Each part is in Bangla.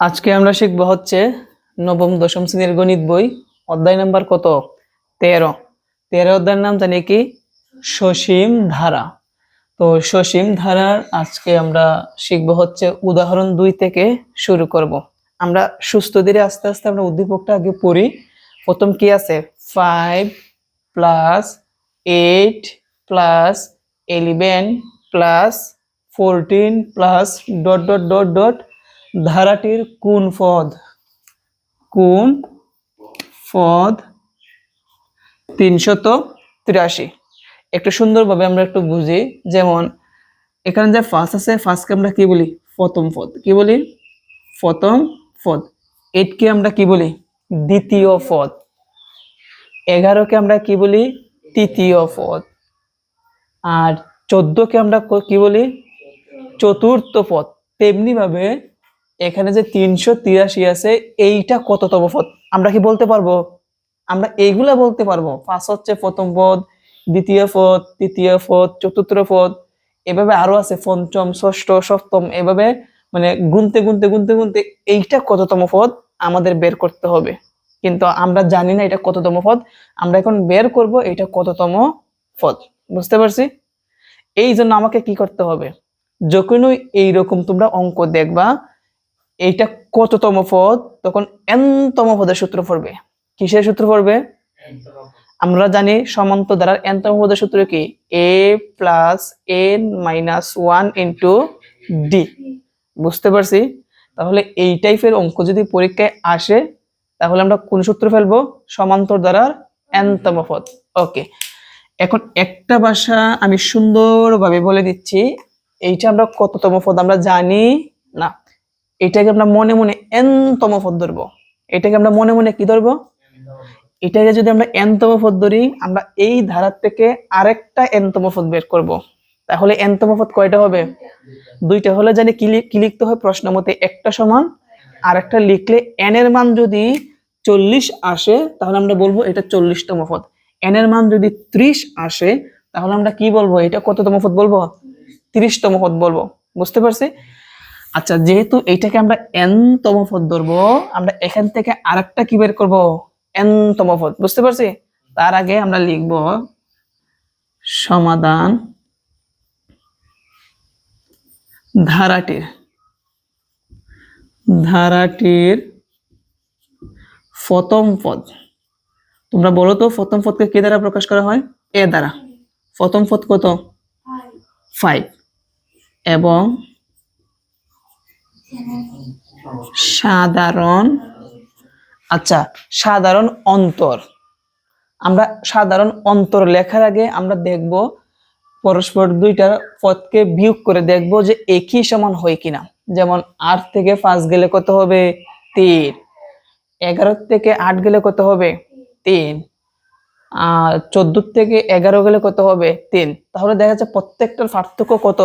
আজকে আমরা শিখবো হচ্ছে নবম দশম শ্রেণীর গণিত বই অধ্যায় নাম্বার কত 13। 13 অধ্যায়ের নাম জানি কি সসীম ধারা। তো সসীম ধারার আজকে আমরা শিখবো হচ্ছে উদাহরণ 2 থেকে শুরু করব। আমরা সুস্থ ধীরে আস্তে আস্তে আমরা উদ্দীপকটা আগে পড়ি। প্রথম কি আছে 5 plus 8 plus 11 plus 14 plus dot dot dot dot ধারাটির কোন পদ 383। একটু সুন্দরভাবে আমরা একটু বুঝি, যেমন এখানে যে ফার্স্ট আছে, ফার্স্টকে আমরা কি বলি প্রথম পদ, কি বলি প্রথম পদ। 8 কে আমরা কি বলি দ্বিতীয় পদ। 11 কে আমরা কি বলি তৃতীয় পদ। আর 14 কে আমরা কি বলি চতুর্থ পদ। তেমনি ভাবে এখানে যে 383 আছে, এইটা কততম পদ আমরা কি বলতে পারবো? আমরা এইগুলা বলতে পারবো। ফার্স্ট হচ্ছে প্রথম পদ, দ্বিতীয় পদ, তৃতীয় পদ, চতুর্থ পদ, এভাবে আরো আছে পঞ্চম, ষষ্ঠ, সপ্তম, এভাবে মানে গুনতে গুনতে গুনতে গুনতে এইটা কততম পদ আমাদের বের করতে হবে। কিন্তু আমরা জানি না এটা কততম পদ। আমরা এখন বের করব এটা কততম পদ। বুঝতে পারছি? এই জন্য আমাকে কি করতে হবে, যখনই এইরকম তোমরা অঙ্ক দেখবা এইটা কততম পদ, তখন n-তম পদের সূত্র পড়বে। কিসের সূত্র পড়বে? আমরা জানি সমান্তর ধারার n-তম পদের সূত্র কি a plus n minus 1 into D. বুঝতে পারছি? তাহলে এই টাইপের অঙ্ক যদি পরীক্ষায় আসে, তাহলে আমরা কোন সূত্র ফেলবো? সমান্তর ধারার n-তম পদ। ওকে, এখন একটা ভাষা আমি সুন্দরভাবে বলে দিচ্ছি, এইটা আমরা কততম পদ আমরা জানি না। এটাকে আমরা মনে মনে n-তম পদ ধরবো। এটাকে আমরা মনে মনে কি ধরবো? এটাকে যদি আমরা n-তম পদ ধরি, আমরা এই ধারা থেকে আরেকটা n-তম পদ বের করব। তাহলে n-তম পদ কয়টা হবে? দুইটা হলে জানি কি লিখতে হয় প্রশ্ন মতে, একটা সমান আরেকটা লিখলে n এর মান যদি 40 আসে, তাহলে আমরা বলবো এটা 40-তম পদ। n এর মান যদি 30 আসে, তাহলে আমরা কি বলবো? এটা কততম পদ বলবো? 30-তম পদ বলবো। বুঝতে পারছি? আচ্ছা, যেহেতু এইটাকে আমরা n-তম পদ ধরবো, আমরা এখান থেকে আরেকটা কি বের করব? n-তম পদ। বুঝতে পারছি? তার আগে আমরা লিখব সমাধান ধারাটির প্রথম পদ। তোমরা বলো তো প্রথম পদকে কি দ্বারা প্রকাশ করা হয়? এ দ্বারা। প্রথম পদ কত? 5। এবং সাধারণ, আচ্ছা সাধারণ অন্তর। আমরা সাধারণ অন্তর লেখার আগে আমরা দেখব পরস্পর দুইটা পদকে বিয়োগ করে দেখব যে একই সমান হয় কিনা। যেমন 8 থেকে 5 গেলে কত হবে? 3। 11 থেকে 8 গেলে কত হবে? 3। আর 14 থেকে 11 গেলে কত হবে? 3। তাহলে দেখা যাচ্ছে প্রত্যেকটার পার্থক্য কত?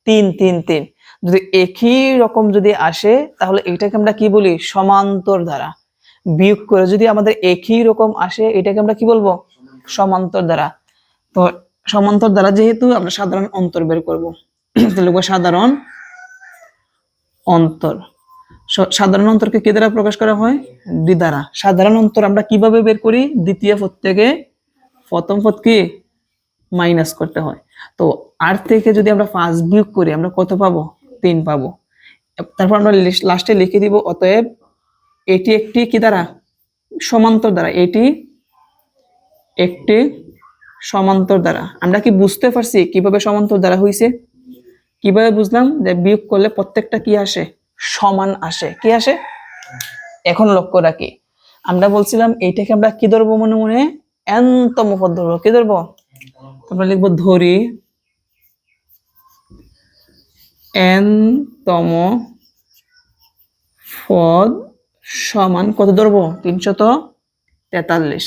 3 3 3। যদি একই রকম যদি আসে, তাহলে এটাকে আমরা কি বলি? সমান্তর ধারা। বিয়োগ করে যদি আমাদের একই রকম আসে, এটাকে আমরা কি বলবো? সমান্তর ধারা। তো সমান্তর ধারা যেহেতু, আমরা সাধারণ অন্তর বের করব। তাহলে সাধারণ অন্তর। সাধারণ অন্তরকে কি দ্বারা প্রকাশ করা হয়? ডি দ্বারা। সাধারণ অন্তর আমরা কিভাবে বের করি? দ্বিতীয় পদ থেকে প্রথম পদ কি মাইনাস করতে হয়। তো 8 থেকে যদি আমরা 5 বিয়োগ করি, আমরা কত পাবো? 3 পাবো। তারপর আমরা লাস্টে লিখে দিব অতএব এটি একটি কি দ্বারা? সমান্তর দ্বারা। এটি একটি সমান্তর দ্বারা। আমরা কি বুঝতে পারছি কিভাবে সমান্তর দ্বারা হইছে? কিভাবে বুঝলাম? যে বিয়োগ করলে প্রত্যেকটা কি আসে? সমান আসে। কি আসে? এখন লক্ষ্য রাখি, আমরা বলছিলাম এইটাকে আমরা কি ধরবো? মনে মনে n-তম পদ ধরবো। কি ধরবো? আমরা লিখবো ধরি n-তম পদ সমান কত ধরবো? 343।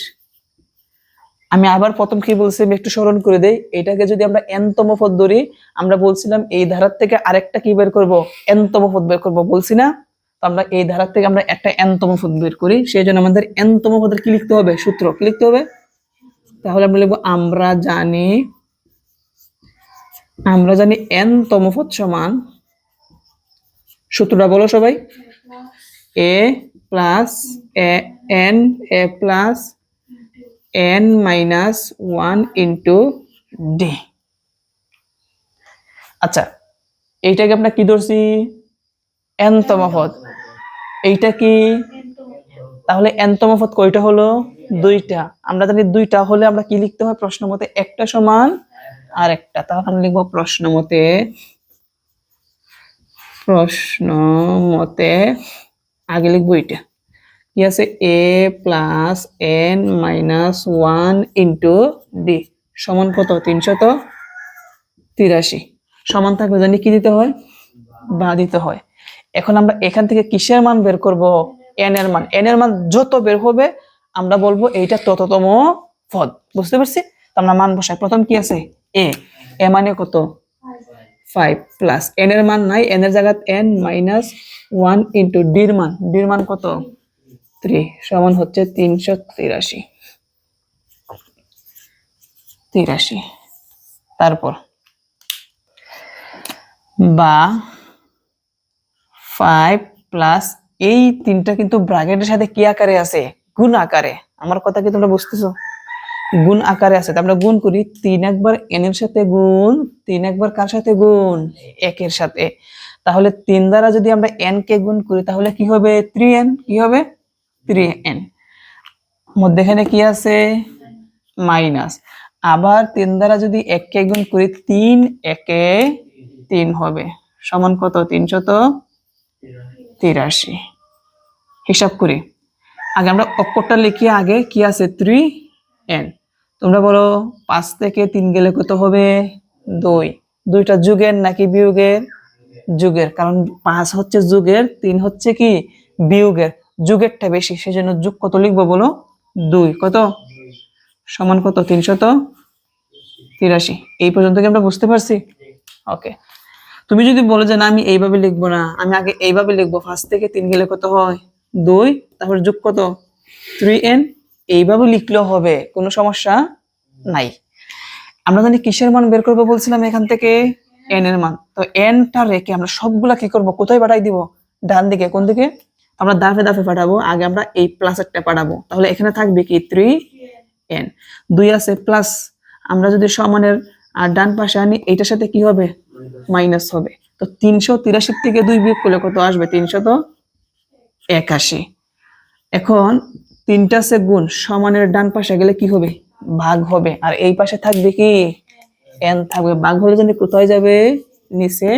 আমি আবার প্রথম কি বলছি আমি একটু স্মরণ করে দেই। এটাকে যদি আমরা n-তম পদ ধরি, আমরা বলছিলাম এই ধারার থেকে আরেকটা কি বের করব? n-তম পদ বের করব, বলছি না? তো আমরা এই ধারার থেকে আমরা একটা n-তম পদ বের করি, সেই জন্য আমাদের n-তম পদের কি লিখতে হবে? সূত্র কি লিখতে হবে? তাহলে আমরা লিখবো আমরা জানি n-তম পদ সমান, সূত্রটা বলো সবাই, A plus N A plus N minus 1 into D. আচ্ছা, এইটাকে আমরা কি ধরছি? এনতম পদ। এইটা কি? তাহলে এনতম পদ কয়টা হলো? দুইটা। আমরা জানি দুইটা হলে আমরা কি লিখতে হয় প্রশ্ন মতে? একটা সমান আর একটা। তাহলে আমরা লিখবো প্রশ্ন মতে আগে লিখবো এটা কি আছে, A plus N minus 1 into D সমান কত? 383। সমান থাকলে জানি কি দিতে হয়? বা দিতে হয়। এখন আমরা এখান থেকে কিসের মান বের করব? এন এর মান। এন এর মান যত বের হবে আমরা বলবো এইটা তততম পদ। বুঝতে পারছি? তো আমরা মান বসাই। প্রথম কি আছে? এ। এ মানে কত? 5 প্লাস এন এর মান নাই, এন এর জায়গায় এন মাইনাস 1 ইন্টু ডির মান। ডির মান কত? 3 সমান হচ্ছে 383। তারপর বা 5 প্লাস এই তিনটা কিন্তু ব্র্যাকেটের সাথে কি আকারে আছে? গুণ আকারে। আমার কথা কি তোমরা বুঝতেছো? গুণ আকারে আছে। আমরা গুণ করি 3 একবার n এর সাথে গুণ, 3 একবার কার সাথে গুণ? 1 এর সাথে। তাহলে 3 দ্বারা যদি আমরা n কে গুণ করি তাহলে কি হবে? 3n। কি হবে? 3n। মধ্যখানে কি আছে? মাইনাস। আবার 3 দ্বারা যদি 1 কে গুণ করি 3 একে 3 হবে। সমান কত? 383। হিসাব করি। আগে আমরা অক্ষরটা লিখি। আগে কি আছে? 3n। তোমরা বলো 5 থেকে 3 গেলে কত হবে? 2। দুইটা যোগের নাকি বিয়োগের? যোগের, কারণ 5 হচ্ছে যোগের, 3 হচ্ছে কি বিয়োগের। যোগেরটা বেশি, সেজন্য যোগ কত লিখবো বলো? 2। কত? সমান কত? 383। এই পর্যন্ত কি আমরা বুঝতে পারছি? ওকে। তুমি যদি বলো যে না আমি এইভাবে লিখবো না, আমি আগে এইভাবে লিখবো, 5 থেকে 3 গেলে কত হয়? 2, তারপর যোগ কত? 3n। এইভাবে লিখলেও হবে, কোনো সমস্যা নাই। আমরা জানি কিসের মান বের করবো বলছিলাম? এখান থেকে n এর মান। তো n টা রেখে আমরা সবগুলা কি করব? কোথায় পাঠাই দিব? ডান দিকে। কোন দিকে? আমরা দাফে দাফে পাঠাবো। আগে আমরা এই প্লাসেরটা পাঠাবো। তাহলে এখানে থাকবে কি? 3n। 2 আছে প্লাস, আমরা যদি সমানের আর ডান পাশে আনি এইটার সাথে কি হবে? মাইনাস হবে। তো 383 থেকে 2 বিয়োগ করলে কত আসবে? 381। এখন 3টা আছে গুণ, সমানের ডান পাশে গেলে কি হবে? ভাগ হবে। আর এই পাশে থাকবে কি? n থাকবে। ভাগ হলে জানি কোথায় যাবে? নিচে।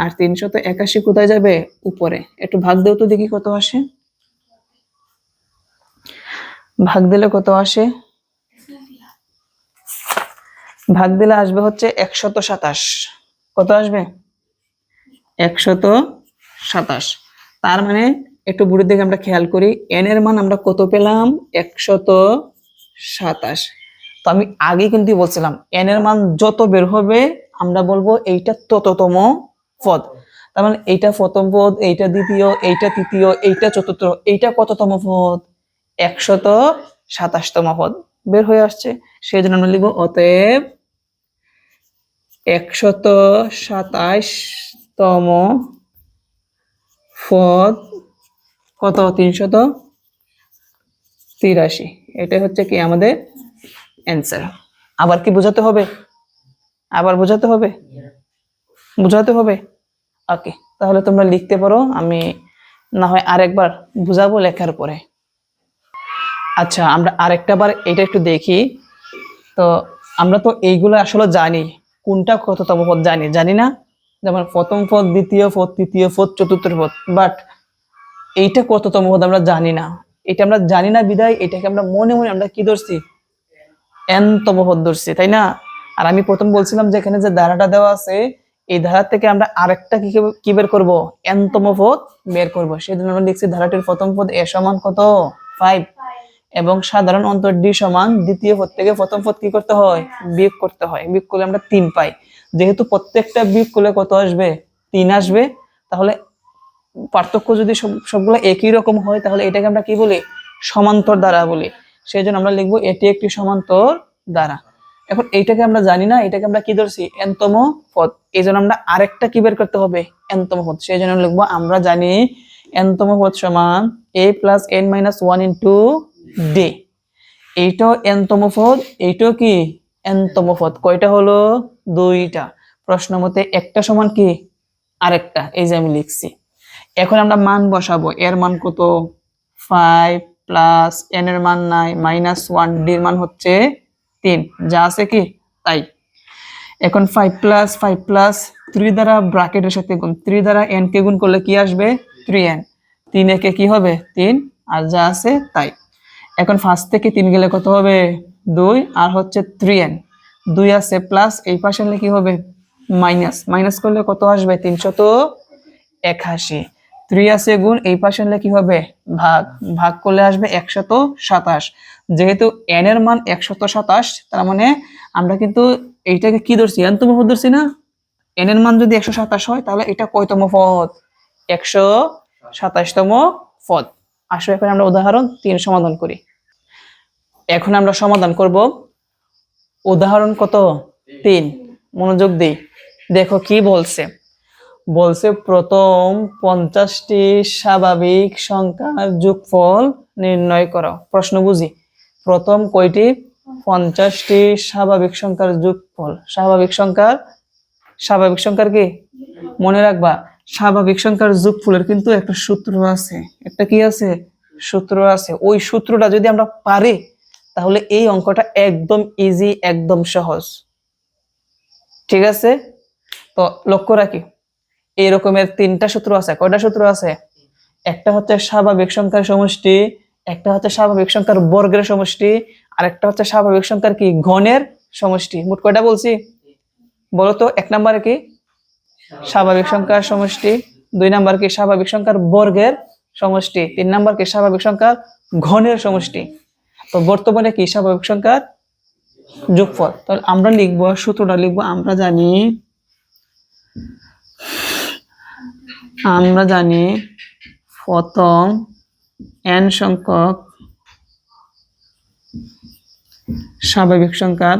আর 381 কোথায় যাবে? উপরে। একটু ভাগ দেও তো দেখি কত আসে। ভাগ দিলে কত আসে? ভাগ দিলে আসবে হচ্ছে 127। কত আসবে? 127। তার মানে একটু বুড়ির দিকে আমরা খেয়াল করি, n এর মান আমরা কত পেলাম? 127। তো আমি আগে কিন্তু বলছিলাম n এর মান যত বের হবে আমরা বলবো এইটা তততম পদ। তার মানে এইটা প্রথম পদ, এইটা দ্বিতীয়, এইটা তৃতীয়, এইটা চতুর্থ, এইটা কততম পদ? 127তম পদ বের হয়ে আসছে। সেই জন্য আমরা লিখবো অতএব 127তম পদ কত? 383। এটা হচ্ছে কি আমাদের অ্যান্সার। আবার কি বোঝাতে হবে? আবার বোঝাতে হবে? বোঝাতে হবে। ওকে, তাহলে তোমরা লিখতে পারো, আমি না হয় আরেকবার বুঝাবো লেখার পরে। আচ্ছা, আমরা আরেকটা বার এটা একটু দেখি। তো আমরা তো এইগুলো আসলে জানি, কোনটা কততম পদ জানি না। যেমন প্রথম পদ, দ্বিতীয় পদ, তৃতীয় পদ, চতুর্থ পদ, বাট এইটা কততম পদ আমরা জানি না। এটা আমরা জানি না বিদায় এটাকে আমরা মনে মনে আমরা কি ধরছি? n-তম পদ ধরছি, তাই না? আর আমি প্রথম বলছিলাম যে এখানে যে ধারাটা দেওয়া আছে এই ধারা থেকে আমরা আরেকটা কি বের করব? n-তম পদ বের করব। সেজন্য আমরা লিখছি ধারাটির প্রথম পদ a সমান কত? 5 এবং সাধারণ অন্তর d সমান দ্বিতীয় পদ থেকে প্রথম পদ কি করতে হয়? বিয়োগ করতে হয়। বিয়োগ করলে আমরা 3 পাই। যেহেতু প্রত্যেকটা বিয়োগ করলে কত আসবে? 3 আসবে। তাহলে পার্থক্য যদি সবগুলো একই রকম হয় তাহলে এটাকে আমরা কি বলি? সমান্তর দ্বারা বলি। সেই জন্য আমরা লিখবো এটি একটি সমান্তর দ্বারা। এখন এইটাকে আমরা জানি না, এটাকে আমরা কি ধরছি? n-তম পদ। এই জন্য আমরা আরেকটা কি বের করতে হবে? n-তম পদ। সেই জন্য লিখবো আমরা জানি n তম পদ সমান a plus n minus 1 into d। এইটাও n তম পদ, এইটাও কি n তম পদ। কয়টা হলো? দুইটা। প্রশ্ন মতে একটা সমান কি আরেকটা, এই যে আমি লিখছি। এখন আমরা মান বসাবো। এর মান কত? 5 প্লাস n এর মান নাই, মাইনাস 1, d এর মান হচ্ছে 3, যা আছে কি তাই। এখন 5 প্লাস 3 দ্বারা ব্র্যাকেটের সাথে গুণ, 3 দ্বারা n কে গুণ করলে কি আসবে? 3n। 3 একে কি হবে? 3, আর যা আছে তাই। এখন 5 থেকে 3 গেলে কত হবে? 2, আর হচ্ছে 3n। 2 আছে প্লাস, এই পাশে হলে কি হবে? মাইনাস। মাইনাস করলে কত আসবে? 381। 3 আছে গুণ, এই পাশে হলে কি হবে? ভাগ। ভাগ করলে আসবে 127। যেহেতু n এর মান 127, তার মানে আমরা কিন্তু এইটাকে কি ধরছি? n তম পদ ধরছি না? n এর মান যদি 127 হয়, তাহলে এটা কয়তম পদ? 127তম পদ। আসলে এখন আমরা উদাহরণ 3 সমাধান করি। এখন আমরা সমাধান করব উদাহরণ কত? 3। মনোযোগ দেই, দেখো কি বলছে। বলছে প্রথম 50টি স্বাভাবিক সংখ্যার যোগফল নির্ণয় করো। প্রশ্ন বুঝি, প্রথম কয়টি? 50টি স্বাভাবিক সংখ্যার যোগফল। স্বাভাবিক সংখ্যার কি মনে রাখবা? স্বাভাবিক সংখ্যার যোগফলের কিন্তু একটা সূত্র আছে। একটা কি আছে? সূত্র আছে। ওই সূত্রটা যদি আমরা পারি, তাহলে এই অঙ্কটা একদম ইজি, একদম সহজ। ঠিক আছে? তো লক্ষ্য রাখি, এই রকমের 3টা সূত্র আছে। কয়টা সূত্র আছে? একটা হচ্ছে স্বাভাবিক সংখ্যার সমষ্টি, একটা হচ্ছে স্বাভাবিক সংখ্যার বর্গের সমষ্টি, আর একটা হচ্ছে স্বাভাবিক সংখ্যার কি ঘনের সমষ্টি। মোট কয়টা বলছি বলো তো? 1 নম্বরে কি স্বাভাবিক সংখ্যার সমষ্টি, 2 নম্বর কি স্বাভাবিক সংখ্যার বর্গের সমষ্টি, 3 নম্বর কি স্বাভাবিক সংখ্যার ঘনের সমষ্টি। তো বর্তমানে কি স্বাভাবিক সংখ্যার যোগফল। তাহলে আমরা লিখবো, সূত্রটা লিখবো। আমরা জানি প্রথম n সংখ্যক স্বাভাবিক সংখ্যার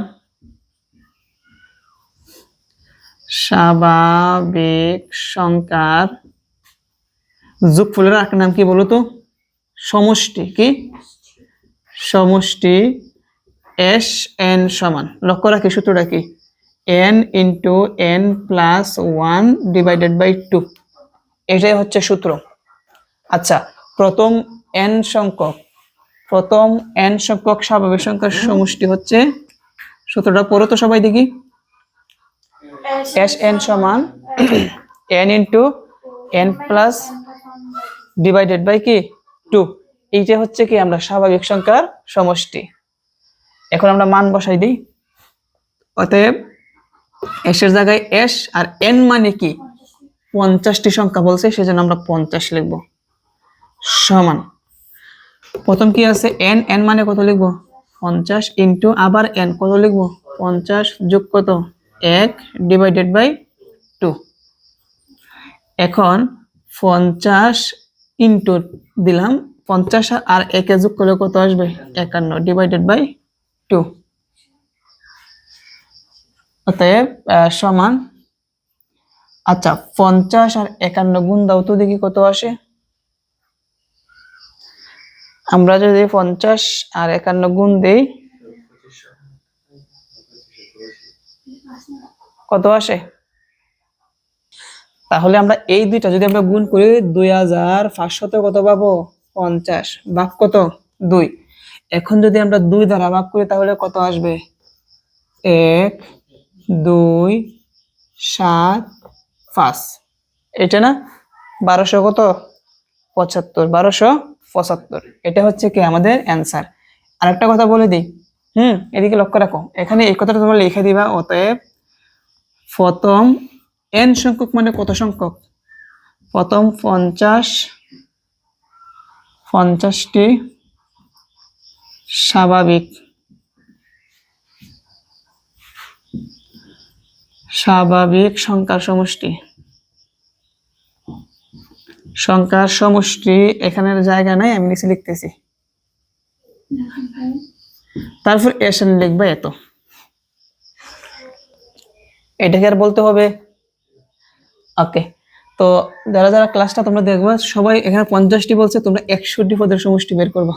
যোগফলের আরেকটা নাম কি বলো তো? সমষ্টি। কি সমষ্টি? Sn সমান, লক্ষ্য রাখি সূত্রটা কি? n into n plus 1 divided by 2, এটাই হচ্ছে সূত্র। আচ্ছা, প্রথম n সংখ্যক স্বাভাবিক সংখ্যার সমষ্টি হচ্ছে, সূত্রটা পড়ো তো সবাই দেখি। Sn সমান n into n plus divided by কি 2। এইটা হচ্ছে কি আমরা স্বাভাবিক সংখ্যার সমষ্টি। এখন আমরা মান বসাই দিই। অতএব s এর জায়গায় s, আর n মানে কি 50টি সংখ্যা বলছে, সেজন্য আমরা 50 লিখব। সমান, প্রথম কি আছে? n মানে কত লিখবো? 50 ইন্টু আবার n কত লিখবো? 50 যোগ কত? 1 ডিভাইডেড বাই 2। এখন 50 ইন্টু দিলাম, 50 আর 1 যোগ করলে কত আসবে? 51 ডিভাইডেড বাই 2। অতএব সমান, আচ্ছা 50 আর 51 গুণ দাও তো দেখি কত আসে। আমরা যদি 50 আর 51 গুণ দেই, কত আসে? তাহলে আমরা এই দুইটা যদি আমরা গুণ করি, 2500 কত পাবো? 50 ভাগ কত? 2। এখন যদি আমরা 2 দ্বারা ভাগ করি, তাহলে কত আসবে? 1 2 7 5, এটা না? 1200 কত? 75, 1275। এটা হচ্ছে কি আমাদের অ্যান্সার। আরেকটা কথা বলে দিই, এদিকে লক্ষ্য রাখো। এখানে এই কথাটা তোমরা লিখে দিবা। অতএব প্রথম n সংখ্যক মানে কত সংখ্যক? প্রথম 50টি স্বাভাবিক সংখ্যার সমষ্টি। এখানে জায়গা নাই, আমি নিচে লিখতেছি। তারপর Sn লিখবা এত। এটাকে আর বলতে হবে? ওকে, তো যারা যারা ক্লাসটা তোমরা দেখবা সবাই এখানে 50টি বলছে, তোমরা 61 পদের সমষ্টি বের করবা।